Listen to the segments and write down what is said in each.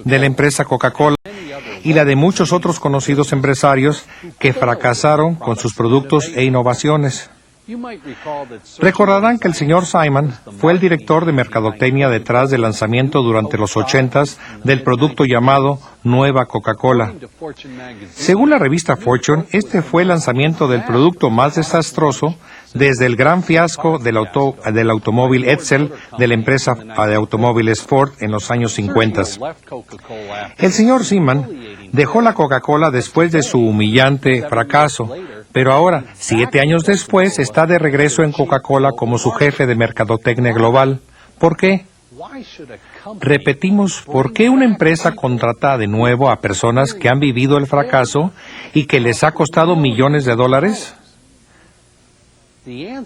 de la empresa Coca-Cola y la de muchos otros conocidos empresarios que fracasaron con sus productos e innovaciones. Recordarán que el señor Simon fue el director de mercadotecnia detrás del lanzamiento durante los 80s del producto llamado Nueva Coca-Cola. Según la revista Fortune, este fue el lanzamiento del producto más desastroso desde el gran fiasco del automóvil Edsel de la empresa de automóviles Ford en los años 50. El señor Simon dejó la Coca-Cola después de su humillante fracaso, pero ahora, 7 años después, está de regreso en Coca-Cola como su jefe de mercadotecnia global. ¿Por qué? Repetimos, ¿por qué una empresa contrata de nuevo a personas que han vivido el fracaso y que les ha costado millones de dólares?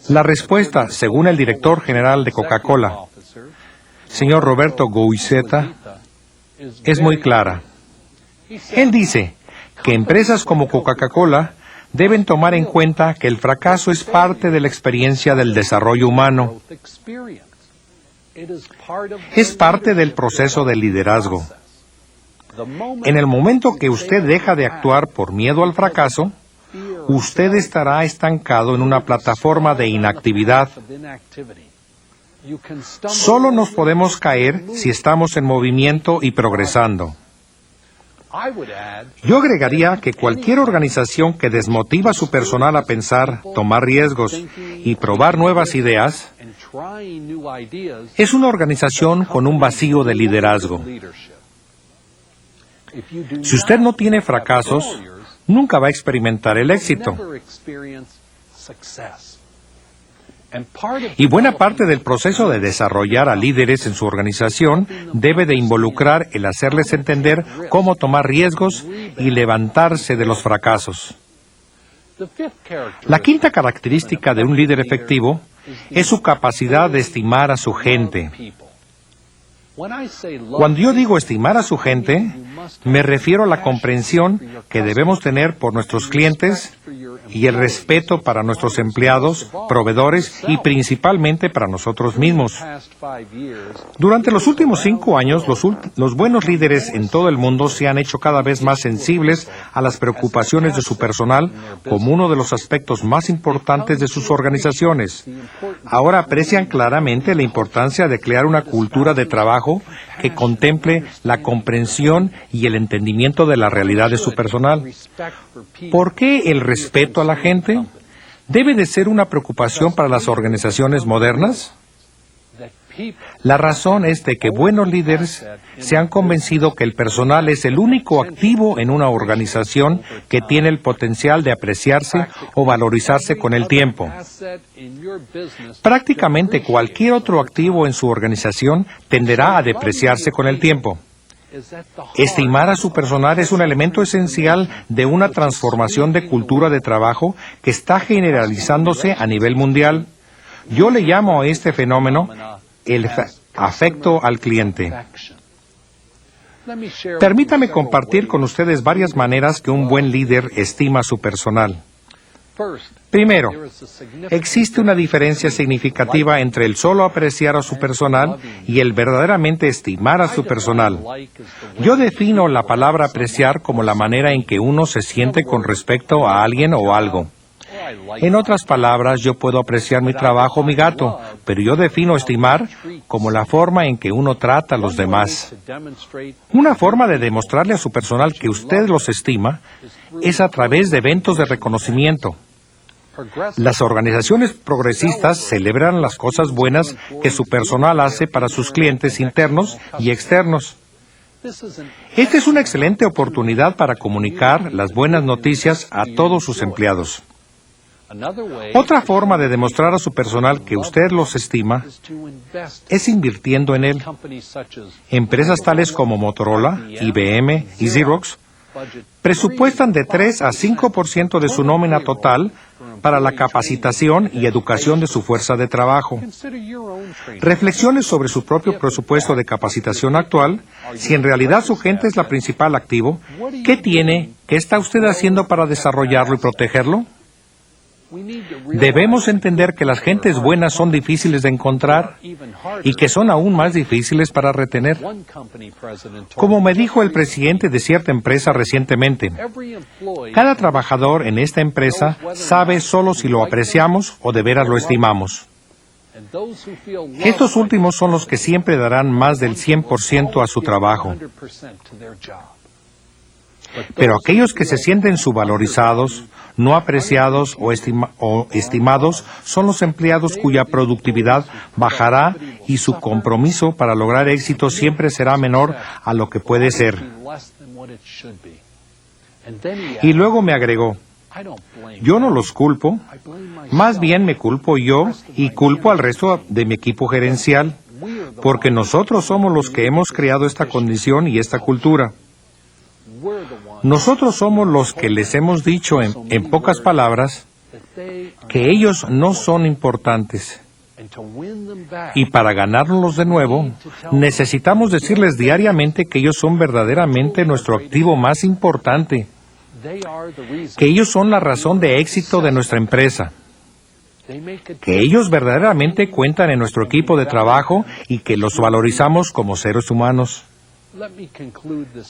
La respuesta, según el director general de Coca-Cola, señor Roberto Goizueta, es muy clara. Él dice que empresas como Coca-Cola deben tomar en cuenta que el fracaso es parte de la experiencia del desarrollo humano. Es parte del proceso de liderazgo. En el momento que usted deja de actuar por miedo al fracaso, usted estará estancado en una plataforma de inactividad. Solo nos podemos caer si estamos en movimiento y progresando. Yo agregaría que cualquier organización que desmotiva a su personal a pensar, tomar riesgos y probar nuevas ideas es una organización con un vacío de liderazgo. Si usted no tiene fracasos, nunca va a experimentar el éxito. Y buena parte del proceso de desarrollar a líderes en su organización debe de involucrar el hacerles entender cómo tomar riesgos y levantarse de los fracasos. La quinta característica de un líder efectivo es su capacidad de estimar a su gente. Cuando yo digo estimar a su gente, me refiero a la comprensión que debemos tener por nuestros clientes y el respeto para nuestros empleados, proveedores y principalmente para nosotros mismos. Durante los últimos 5 años, los buenos líderes en todo el mundo se han hecho cada vez más sensibles a las preocupaciones de su personal como uno de los aspectos más importantes de sus organizaciones. Ahora aprecian claramente la importancia de crear una cultura de trabajo que contemple la comprensión y el entendimiento de la realidad de su personal. ¿Por qué el respeto a la gente debe de ser una preocupación para las organizaciones modernas? La razón es de que buenos líderes se han convencido que el personal es el único activo en una organización que tiene el potencial de apreciarse o valorizarse con el tiempo. Prácticamente cualquier otro activo en su organización tenderá a depreciarse con el tiempo. Estimar a su personal es un elemento esencial de una transformación de cultura de trabajo que está generalizándose a nivel mundial. Yo le llamo a este fenómeno el afecto al cliente. Permítame compartir con ustedes varias maneras que un buen líder estima a su personal. Primero, existe una diferencia significativa entre el solo apreciar a su personal y el verdaderamente estimar a su personal. Yo defino la palabra apreciar como la manera en que uno se siente con respecto a alguien o algo. En otras palabras, yo puedo apreciar mi trabajo o mi gato, pero yo defino estimar como la forma en que uno trata a los demás. Una forma de demostrarle a su personal que usted los estima es a través de eventos de reconocimiento. Las organizaciones progresistas celebran las cosas buenas que su personal hace para sus clientes internos y externos. Esta es una excelente oportunidad para comunicar las buenas noticias a todos sus empleados. Otra forma de demostrar a su personal que usted los estima es invirtiendo en él. Empresas tales como Motorola, IBM y Xerox presupuestan de 3 a 5% de su nómina total para la capacitación y educación de su fuerza de trabajo. Reflexione sobre su propio presupuesto de capacitación actual. Si en realidad su gente es la principal activo, ¿qué está usted haciendo para desarrollarlo y protegerlo? Debemos entender que las gentes buenas son difíciles de encontrar y que son aún más difíciles para retener. Como me dijo el presidente de cierta empresa recientemente, cada trabajador en esta empresa sabe solo si lo apreciamos o de veras lo estimamos. Estos últimos son los que siempre darán más del 100% a su trabajo. Pero aquellos que se sienten subvalorizados, no apreciados o estimados son los empleados cuya productividad bajará y su compromiso para lograr éxito siempre será menor a lo que puede ser. Y luego me agregó, yo no los culpo, más bien me culpo yo y culpo al resto de mi equipo gerencial, porque nosotros somos los que hemos creado esta condición y esta cultura. Nosotros somos los que les hemos dicho en pocas palabras que ellos no son importantes. Y para ganarlos de nuevo, necesitamos decirles diariamente que ellos son verdaderamente nuestro activo más importante, que ellos son la razón de éxito de nuestra empresa, que ellos verdaderamente cuentan en nuestro equipo de trabajo y que los valorizamos como seres humanos.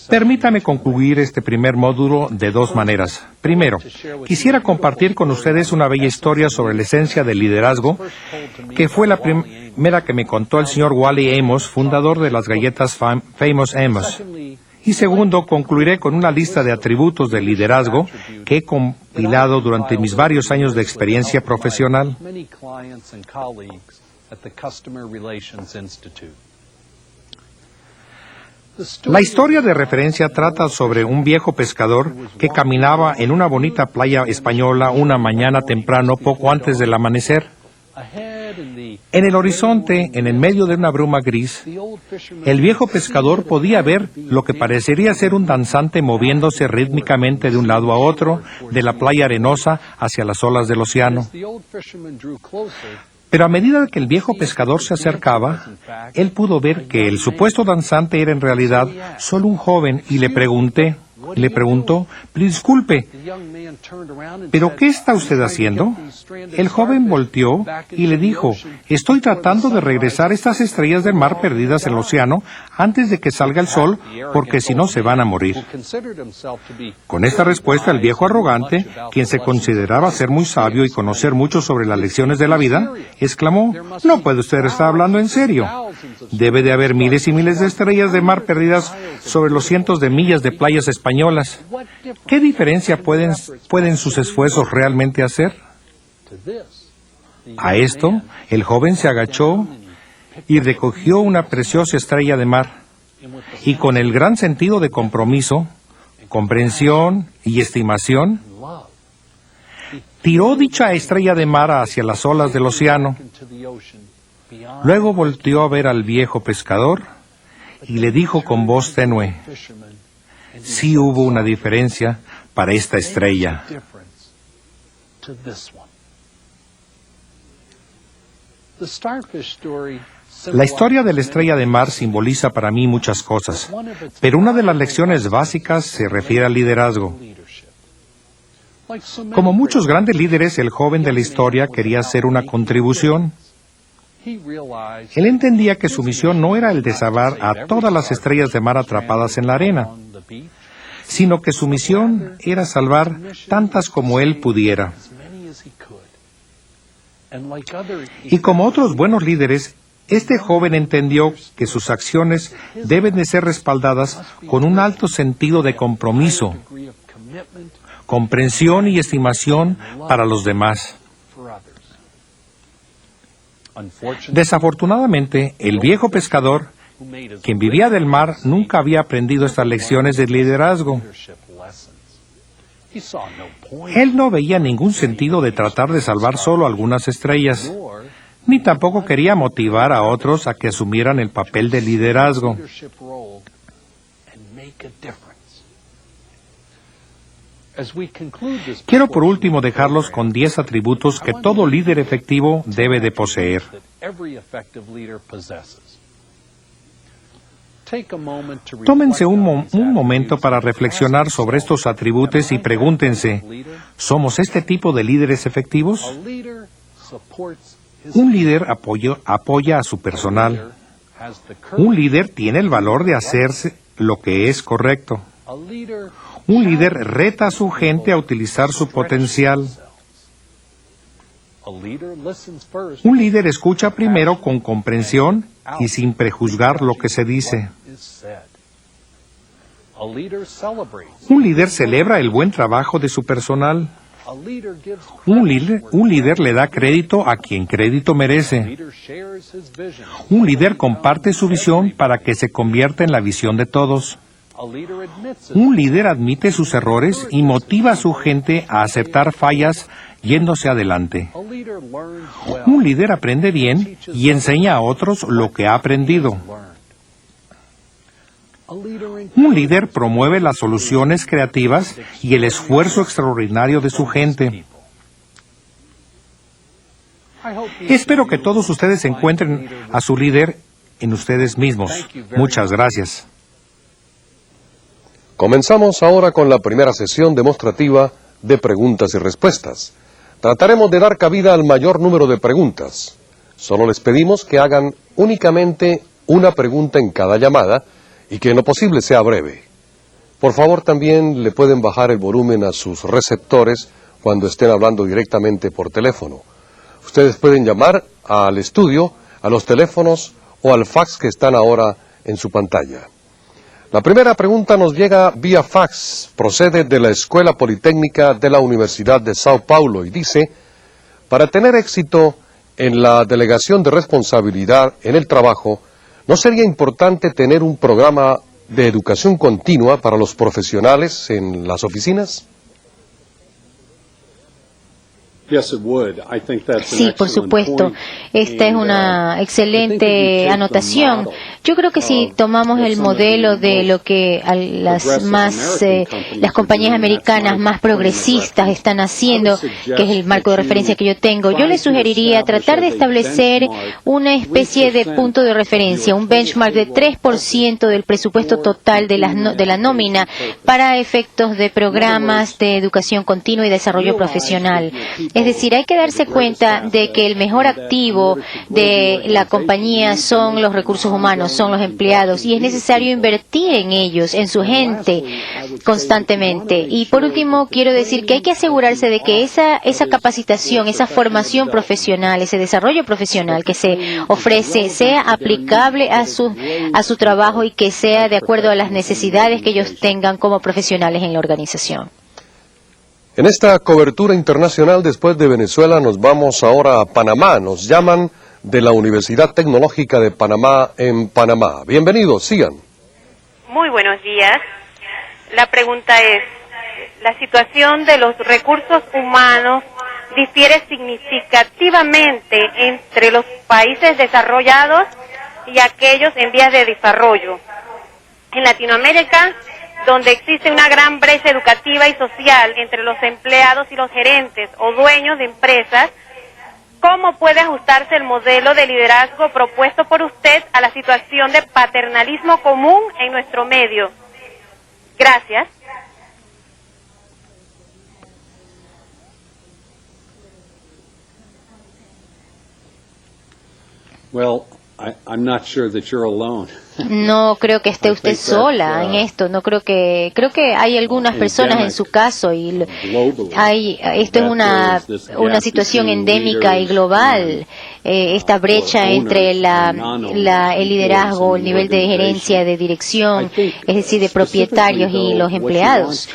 Permítame concluir este primer módulo de dos maneras. Primero, quisiera compartir con ustedes una bella historia sobre la esencia del liderazgo, que fue la primera que me contó el señor Wally Amos, fundador de las galletas Famous Amos. Y segundo, concluiré con una lista de atributos del liderazgo que he compilado durante mis varios años de experiencia profesional. La historia de referencia trata sobre un viejo pescador que caminaba en una bonita playa española una mañana temprano poco antes del amanecer. En el horizonte, en el medio de una bruma gris, el viejo pescador podía ver lo que parecería ser un danzante moviéndose rítmicamente de un lado a otro, de la playa arenosa hacia las olas del océano. Pero a medida que el viejo pescador se acercaba, él pudo ver que el supuesto danzante era en realidad solo un joven y le preguntó, disculpe, ¿pero qué está usted haciendo? El joven volteó y le dijo, estoy tratando de regresar estas estrellas del mar perdidas en el océano antes de que salga el sol, porque si no se van a morir. Con esta respuesta, el viejo arrogante, quien se consideraba ser muy sabio y conocer mucho sobre las lecciones de la vida, exclamó, no puede usted estar hablando en serio. Debe de haber miles y miles de estrellas de mar perdidas sobre los cientos de millas de playas españolas. ¿Qué diferencia pueden sus esfuerzos realmente hacer? A esto, el joven se agachó y recogió una preciosa estrella de mar, y con el gran sentido de compromiso, comprensión y estimación, tiró dicha estrella de mar hacia las olas del océano. Luego volteó a ver al viejo pescador y le dijo con voz tenue, sí hubo una diferencia para esta estrella. La historia de la estrella de mar simboliza para mí muchas cosas, pero una de las lecciones básicas se refiere al liderazgo. Como muchos grandes líderes, el joven de la historia quería hacer una contribución. Él entendía que su misión no era el de salvar a todas las estrellas de mar atrapadas en la arena, sino que su misión era salvar tantas como él pudiera. Y como otros buenos líderes, este joven entendió que sus acciones deben de ser respaldadas con un alto sentido de compromiso, comprensión y estimación para los demás. Desafortunadamente, el viejo pescador, quien vivía del mar, nunca había aprendido estas lecciones de liderazgo. Él no veía ningún sentido de tratar de salvar solo algunas estrellas, ni tampoco quería motivar a otros a que asumieran el papel de liderazgo. Quiero por último dejarlos con 10 atributos que todo líder efectivo debe de poseer. Tómense un momento para reflexionar sobre estos atributos y pregúntense, ¿somos este tipo de líderes efectivos? Un líder apoya a su personal. Un líder tiene el valor de hacerse lo que es correcto. Un líder reta a su gente a utilizar su potencial. Un líder escucha primero con comprensión y sin prejuzgar lo que se dice. Un líder celebra el buen trabajo de su personal. Un líder le da crédito a quien crédito merece. Un líder comparte su visión para que se convierta en la visión de todos. Un líder admite sus errores y motiva a su gente a aceptar fallas yéndose adelante. Un líder aprende bien y enseña a otros lo que ha aprendido. Un líder promueve las soluciones creativas y el esfuerzo extraordinario de su gente. Espero que todos ustedes encuentren a su líder en ustedes mismos. Muchas gracias. Comenzamos ahora con la primera sesión demostrativa de preguntas y respuestas. Trataremos de dar cabida al mayor número de preguntas. Solo les pedimos que hagan únicamente una pregunta en cada llamada y que en lo posible sea breve. Por favor, también le pueden bajar el volumen a sus receptores cuando estén hablando directamente por teléfono. Ustedes pueden llamar al estudio, a los teléfonos o al fax que están ahora en su pantalla. La primera pregunta nos llega vía fax, procede de la Escuela Politécnica de la Universidad de Sao Paulo y dice: para tener éxito en la delegación de responsabilidad en el trabajo, ¿no sería importante tener un programa de educación continua para los profesionales en las oficinas? Sí, por supuesto. Esta es una excelente anotación. Yo creo que si tomamos el modelo de lo que las compañías americanas más progresistas están haciendo, que es el marco de referencia que yo tengo, yo les sugeriría tratar de establecer una especie de punto de referencia, un benchmark de 3% del presupuesto total de la nómina para efectos de programas de educación continua y desarrollo profesional. Es decir, hay que darse cuenta de que el mejor activo de la compañía son los recursos humanos, son los empleados, y es necesario invertir en ellos, en su gente, constantemente. Y por último, quiero decir que hay que asegurarse de que esa capacitación, esa formación profesional, ese desarrollo profesional que se ofrece, sea aplicable a su trabajo y que sea de acuerdo a las necesidades que ellos tengan como profesionales en la organización. En esta cobertura internacional, después de Venezuela, nos vamos ahora a Panamá. Nos llaman de la Universidad Tecnológica de Panamá en Panamá. Bienvenidos, sigan. Muy buenos días. La pregunta es, ¿la situación de los recursos humanos difiere significativamente entre los países desarrollados y aquellos en vías de desarrollo? En Latinoamérica, donde existe una gran brecha educativa y social entre los empleados y los gerentes o dueños de empresas, ¿cómo puede ajustarse el modelo de liderazgo propuesto por usted a la situación de paternalismo común en nuestro medio? Gracias. No creo que esté usted sola en esto. No creo que hay algunas personas en su caso y esto es una situación endémica y global. Esta brecha entre el liderazgo, el nivel de gerencia, de dirección, es decir, de propietarios y los empleados.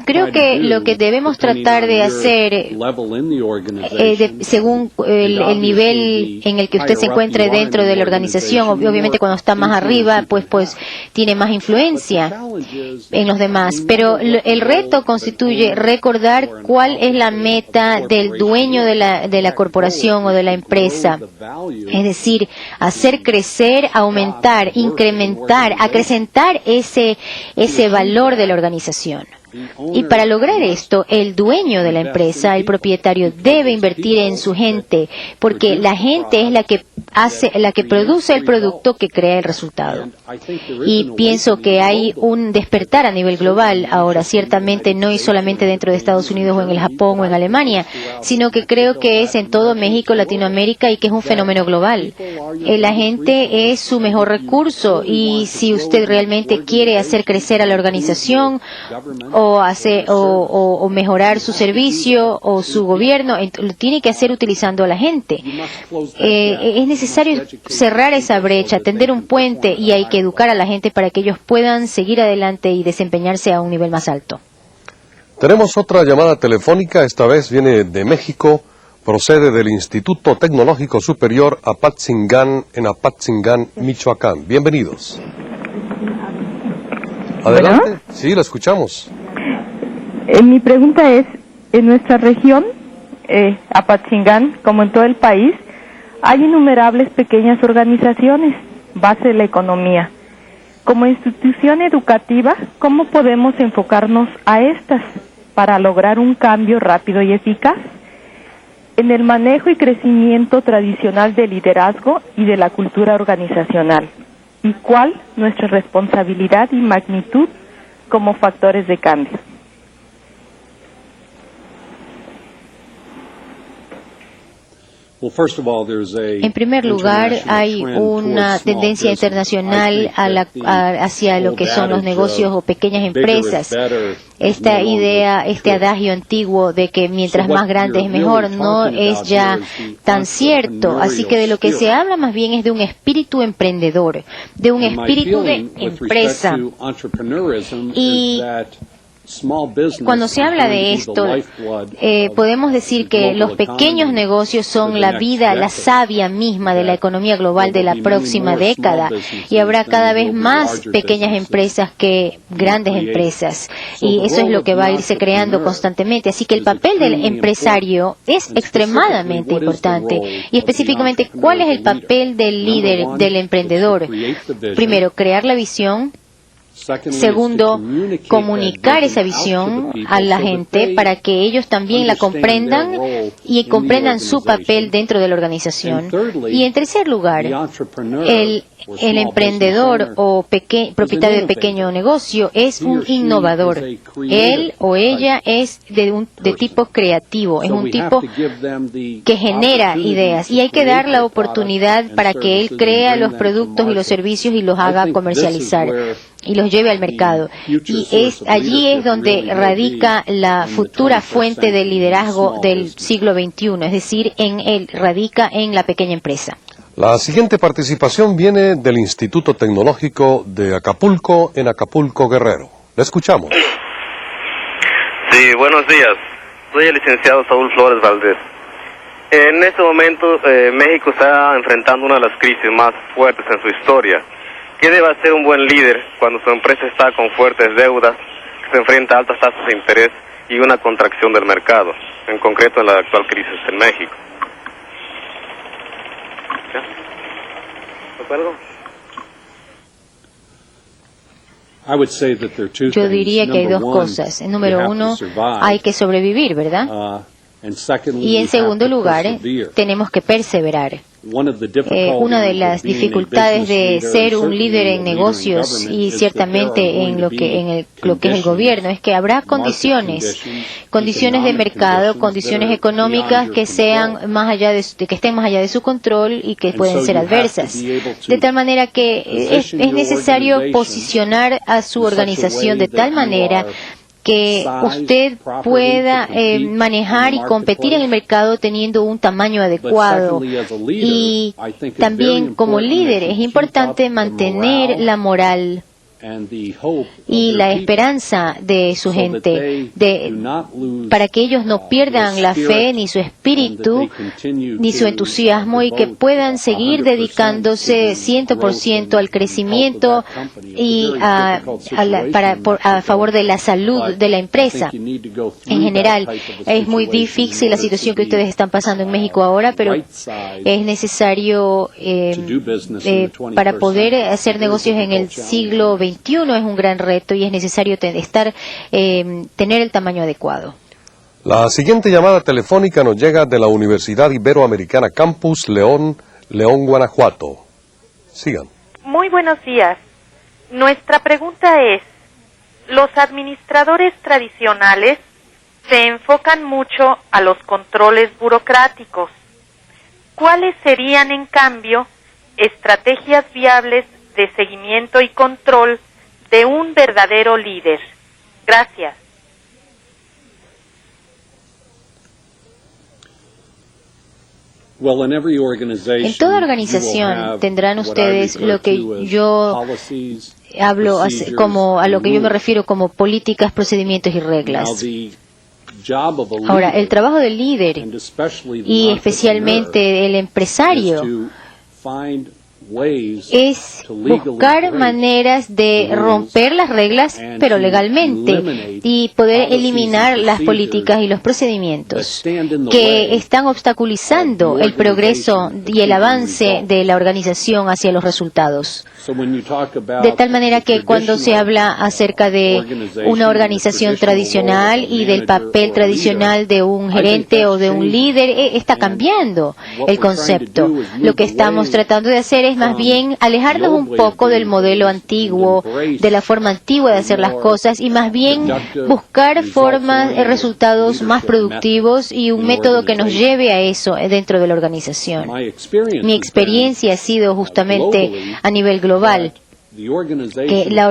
Creo que lo que debemos tratar de hacer, según el nivel en el que usted se encuentre dentro de la organización, obviamente cuando está más arriba, pues tiene más influencia en los demás. Pero el reto constituye recordar cuál es la meta del dueño de la corporación o de la empresa. Es decir, hacer crecer, aumentar, incrementar, acrecentar ese valor de la organización. Y para lograr esto, el dueño de la empresa, el propietario, debe invertir en su gente, porque la gente es la que produce el producto que crea el resultado. Y pienso que hay un despertar a nivel global ahora, ciertamente no es solamente dentro de Estados Unidos o en el Japón o en Alemania, sino que creo que es en todo México, Latinoamérica y que es un fenómeno global. La gente es su mejor recurso y si usted realmente quiere hacer crecer a la organización o mejorar su servicio o su gobierno, lo tiene que hacer utilizando a la gente. Es necesario cerrar esa brecha, tender un puente y hay que educar a la gente para que ellos puedan seguir adelante y desempeñarse a un nivel más alto. Tenemos otra llamada telefónica, esta vez viene de México, procede del Instituto Tecnológico Superior Apatzingán en Apatzingán, Michoacán. Bienvenidos. Adelante. ¿Bueno? Sí, la escuchamos. Mi pregunta es, en nuestra región, Apatzingán, como en todo el país, hay innumerables pequeñas organizaciones, base de la economía. Como institución educativa, ¿cómo podemos enfocarnos a estas para lograr un cambio rápido y eficaz en el manejo y crecimiento tradicional del liderazgo y de la cultura organizacional? ¿Y cuál nuestra responsabilidad y magnitud como factores de cambio? En primer lugar, hay una tendencia internacional hacia lo que son los negocios o pequeñas empresas. Esta idea, este adagio antiguo de que mientras más grande es mejor, no es ya tan cierto. Así que de lo que se habla más bien es de un espíritu emprendedor, de un espíritu de empresa. Y cuando se habla de esto, podemos decir que los pequeños negocios son la vida, la savia misma de la economía global de la próxima década. Y habrá cada vez más pequeñas empresas que grandes empresas. Y eso es lo que va a irse creando constantemente. Así que el papel del empresario es extremadamente importante. Y específicamente, ¿cuál es el papel del líder, del emprendedor? Primero, crear la visión. Segundo, comunicar esa visión a la gente para que ellos también la comprendan y comprendan su papel dentro de la organización. Y en tercer lugar, el emprendedor o propietario de pequeño negocio es un innovador. Él o ella es de tipo creativo, es un tipo que genera ideas y hay que dar la oportunidad para que él crea los productos y los servicios y los haga comercializar y los lleve al mercado. Y allí es donde radica la futura fuente de liderazgo del siglo XXI, es decir, radica en la pequeña empresa. La siguiente participación viene del Instituto Tecnológico de Acapulco, en Acapulco, Guerrero. La escuchamos. Sí, buenos días. Soy el licenciado Saúl Flores Valdés. En este momento, México está enfrentando una de las crisis más fuertes en su historia. ¿Qué debe hacer un buen líder cuando su empresa está con fuertes deudas, que se enfrenta a altas tasas de interés y una contracción del mercado, en concreto en la actual crisis en México? ¿De acuerdo? Yo diría que hay dos cosas. Número uno, hay que sobrevivir, ¿verdad? Y en segundo lugar, tenemos que perseverar. Una de las dificultades de ser un líder en negocios y ciertamente en lo que es el gobierno es que habrá condiciones de mercado, condiciones económicas que sean que estén más allá de su control y que pueden ser adversas. De tal manera que es necesario posicionar a su organización de tal manera que usted pueda manejar y competir en el mercado teniendo un tamaño adecuado. Y también como líder es importante mantener la moral y la esperanza de su gente, para que ellos no pierdan la fe, ni su espíritu, ni su entusiasmo, y que puedan seguir dedicándose 100% al crecimiento y a favor de la salud de la empresa. En general, es muy difícil la situación que ustedes están pasando en México ahora, pero es necesario para poder hacer negocios en el siglo XXI XXI es un gran reto y es necesario tener el tamaño adecuado. La siguiente llamada telefónica nos llega de la Universidad Iberoamericana Campus León, Guanajuato. Sigan. Muy buenos días. Nuestra pregunta es, los administradores tradicionales se enfocan mucho a los controles burocráticos. ¿Cuáles serían, en cambio, estrategias viables de seguimiento y control de un verdadero líder? Gracias. En toda organización tendrán ustedes lo que yo hablo como a lo que yo me refiero como políticas, procedimientos y reglas. Ahora, el trabajo del líder y especialmente el empresario es buscar maneras de romper las reglas, pero legalmente, y poder eliminar las políticas y los procedimientos que están obstaculizando el progreso y el avance de la organización hacia los resultados. De tal manera que cuando se habla acerca de una organización tradicional y del papel tradicional de un gerente o de un líder, está cambiando el concepto. Lo que estamos tratando de hacer es más bien alejarnos un poco del modelo antiguo, de la forma antigua de hacer las cosas, y más bien buscar formas, resultados más productivos y un método que nos lleve a eso dentro de la organización. Mi experiencia ha sido justamente a nivel global, que las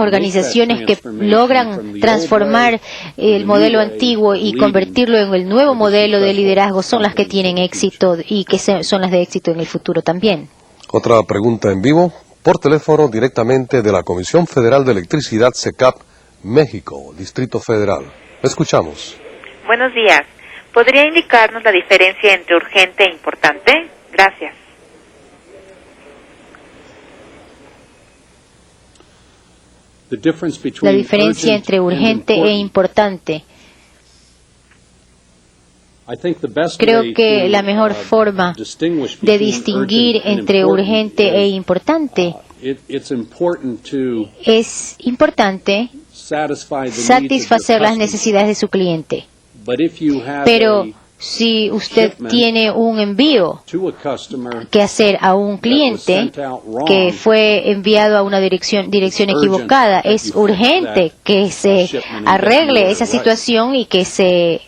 organizaciones que logran transformar el modelo antiguo y convertirlo en el nuevo modelo de liderazgo son las que tienen éxito y que son las de éxito en el futuro también. Otra pregunta en vivo, por teléfono directamente de la Comisión Federal de Electricidad SECAP, México, Distrito Federal. La escuchamos. Buenos días. ¿Podría indicarnos la diferencia entre urgente e importante? Gracias. La diferencia entre urgente e importante. Creo que la mejor forma de distinguir entre urgente e importante es importante satisfacer las necesidades de su cliente. Pero si usted tiene un envío que hacer a un cliente que fue enviado a una dirección equivocada, es urgente que se arregle esa situación y que se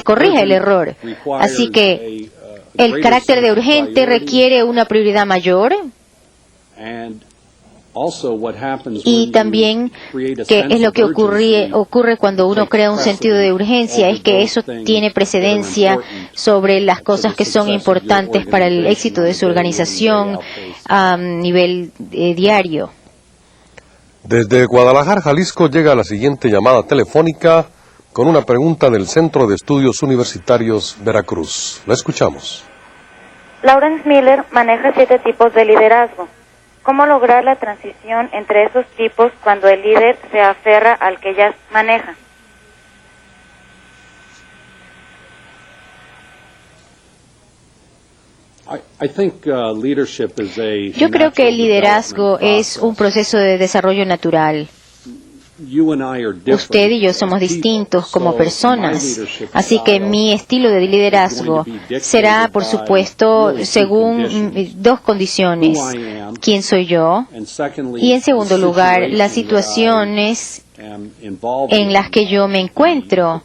corrija el error. Así que el carácter de urgente requiere una prioridad mayor. Y también, que es lo que ocurre cuando uno crea un sentido de urgencia, es que eso tiene precedencia sobre las cosas que son importantes para el éxito de su organización a nivel diario. Desde Guadalajara, Jalisco, llega la siguiente llamada telefónica con una pregunta del Centro de Estudios Universitarios Veracruz. La escuchamos. Lawrence Miller maneja 7 tipos de liderazgo. ¿Cómo lograr la transición entre esos tipos cuando el líder se aferra al que ya maneja? Yo creo que el liderazgo es un proceso de desarrollo natural. Usted y yo somos distintos como personas, así que mi estilo de liderazgo será, por supuesto, según 2 condiciones: quién soy yo, y en segundo lugar, las situaciones en las que yo me encuentro,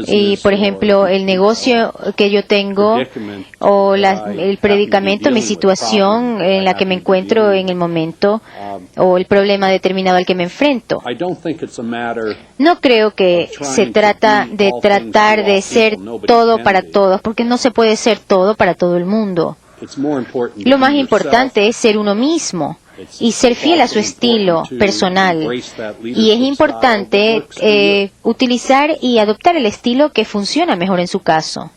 y por ejemplo el negocio que yo tengo o el predicamento, mi situación en la que me encuentro en el momento, o el problema determinado al que me enfrento. No creo que se trata de tratar de ser todo para todos, porque no se puede ser todo para todo el mundo. Lo más importante es ser uno mismo y ser fiel a su estilo personal. Y es importante utilizar y adoptar el estilo que funciona mejor en su caso.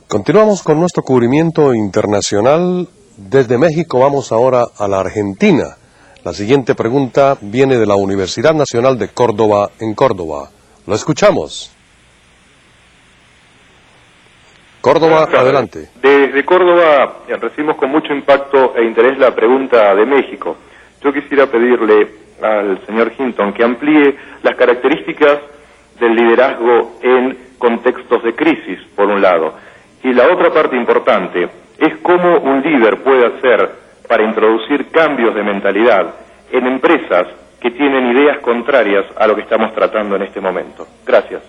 Continuamos con nuestro cubrimiento internacional. Desde México vamos ahora a la Argentina. La siguiente pregunta viene de la Universidad Nacional de Córdoba, en Córdoba. Lo escuchamos. Córdoba, adelante. Desde Córdoba recibimos con mucho impacto e interés la pregunta de México. Yo quisiera pedirle al señor Hinton que amplíe las características del liderazgo en contextos de crisis, por un lado. Y la otra parte importante es cómo un líder puede hacer para introducir cambios de mentalidad en empresas que tienen ideas contrarias a lo que estamos tratando en este momento. Gracias.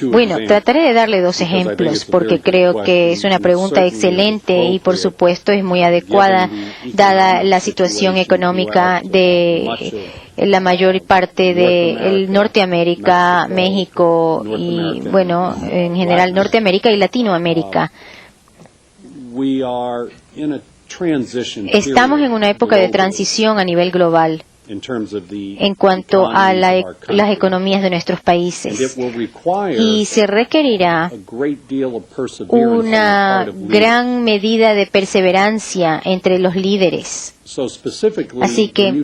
Bueno, trataré de darle dos ejemplos porque creo que es una pregunta excelente y por supuesto es muy adecuada dada la situación económica de la mayor parte de Norteamérica, México y bueno, en general Norteamérica y Latinoamérica. Estamos en una época de transición a nivel global en cuanto a las economías de nuestros países y se requerirá una gran medida de perseverancia entre los líderes. Así que,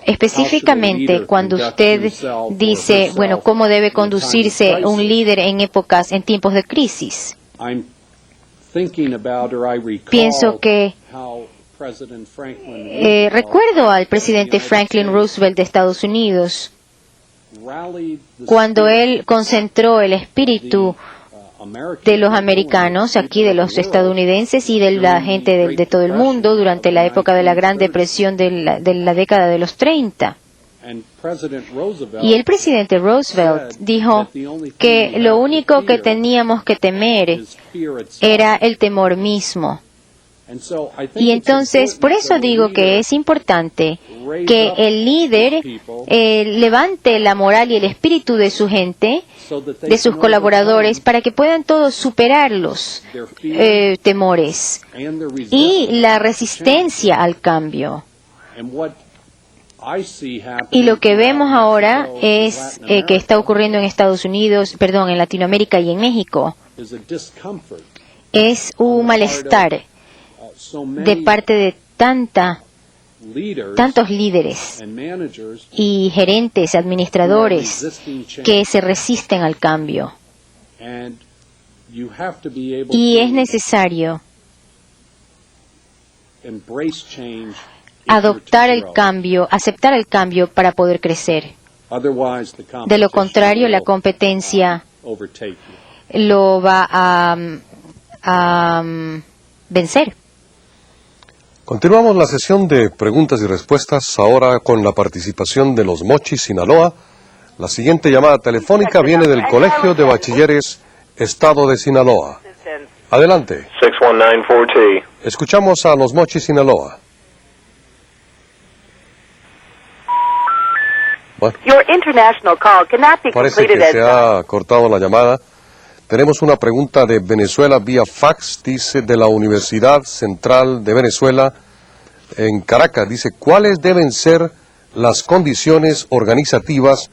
específicamente, cuando usted dice, bueno, ¿cómo debe conducirse un líder en tiempos de crisis? Pienso que recuerdo al presidente Franklin Roosevelt de Estados Unidos cuando él concentró el espíritu de los americanos, aquí de los estadounidenses y de la gente de todo el mundo durante la época de la Gran Depresión de la década de los 30. Y el presidente Roosevelt dijo que lo único que teníamos que temer era el temor mismo. Y entonces, por eso digo que es importante que el líder levante la moral y el espíritu de su gente, de sus colaboradores, para que puedan todos superar los temores y la resistencia al cambio. Y lo que vemos ahora es que está ocurriendo en Latinoamérica y en México, es un malestar de parte de tantos líderes y gerentes, administradores que se resisten al cambio. Y es necesario adoptar el cambio, aceptar el cambio para poder crecer. De lo contrario, la competencia lo va a vencer. Continuamos la sesión de preguntas y respuestas ahora con la participación de los Mochis, Sinaloa. La siguiente llamada telefónica viene del Colegio de Bachilleres Estado de Sinaloa. Adelante. 6194T. Escuchamos a los Mochis, Sinaloa. Bueno, parece que se ha cortado la llamada. Tenemos una pregunta de Venezuela vía fax, dice, de la Universidad Central de Venezuela en Caracas. Dice, ¿cuáles deben ser las condiciones organizativas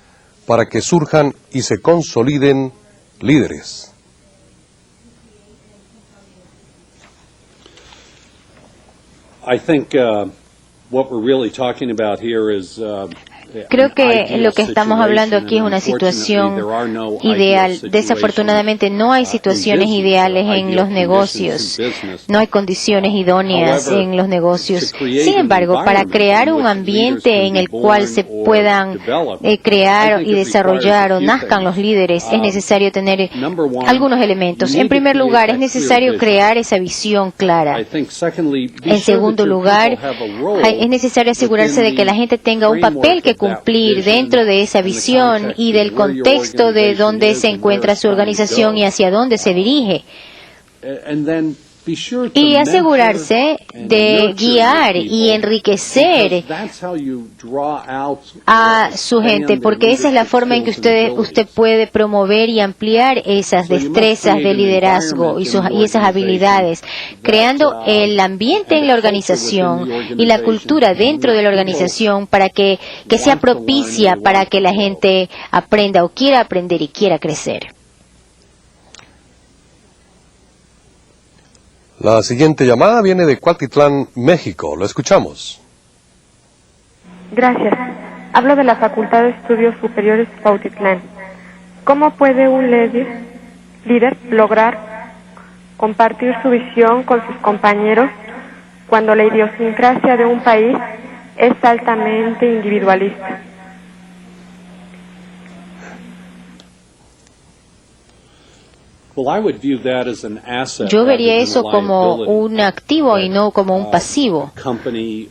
para que surjan y se consoliden líderes? Creo que lo que estamos hablando aquí es una situación ideal. Desafortunadamente no hay situaciones ideales en los negocios, no hay condiciones idóneas en los negocios. Sin embargo, para crear un ambiente en el cual se puedan crear y desarrollar o nazcan los líderes, es necesario tener algunos elementos. En primer lugar, es necesario crear esa visión clara. En segundo lugar, es necesario asegurarse de que la gente tenga un papel que cumplir dentro de esa visión y del contexto de donde se encuentra su organización y hacia dónde se dirige. Y asegurarse de guiar y enriquecer a su gente, porque esa es la forma en que usted puede promover y ampliar esas destrezas de liderazgo y esas habilidades, creando el ambiente en la organización y la cultura dentro de la organización para que sea propicia para que la gente aprenda o quiera aprender y quiera crecer. La siguiente llamada viene de Cuautitlán, México. Lo escuchamos. Gracias. Hablo de la Facultad de Estudios Superiores Cuautitlán. ¿Cómo puede un líder lograr compartir su visión con sus compañeros cuando la idiosincrasia de un país es altamente individualista? Yo vería eso como un activo y no como un pasivo,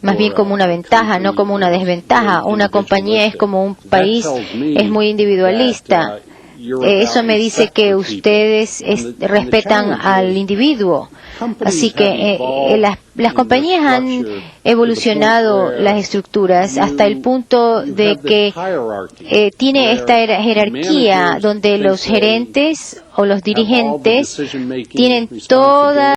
más bien como una ventaja, no como una desventaja. Una compañía es como un país, es muy individualista. Eso me dice que ustedes respetan al individuo. Así que las compañías han evolucionado las estructuras hasta el punto de que tiene esta jerarquía donde los gerentes o los dirigentes tienen toda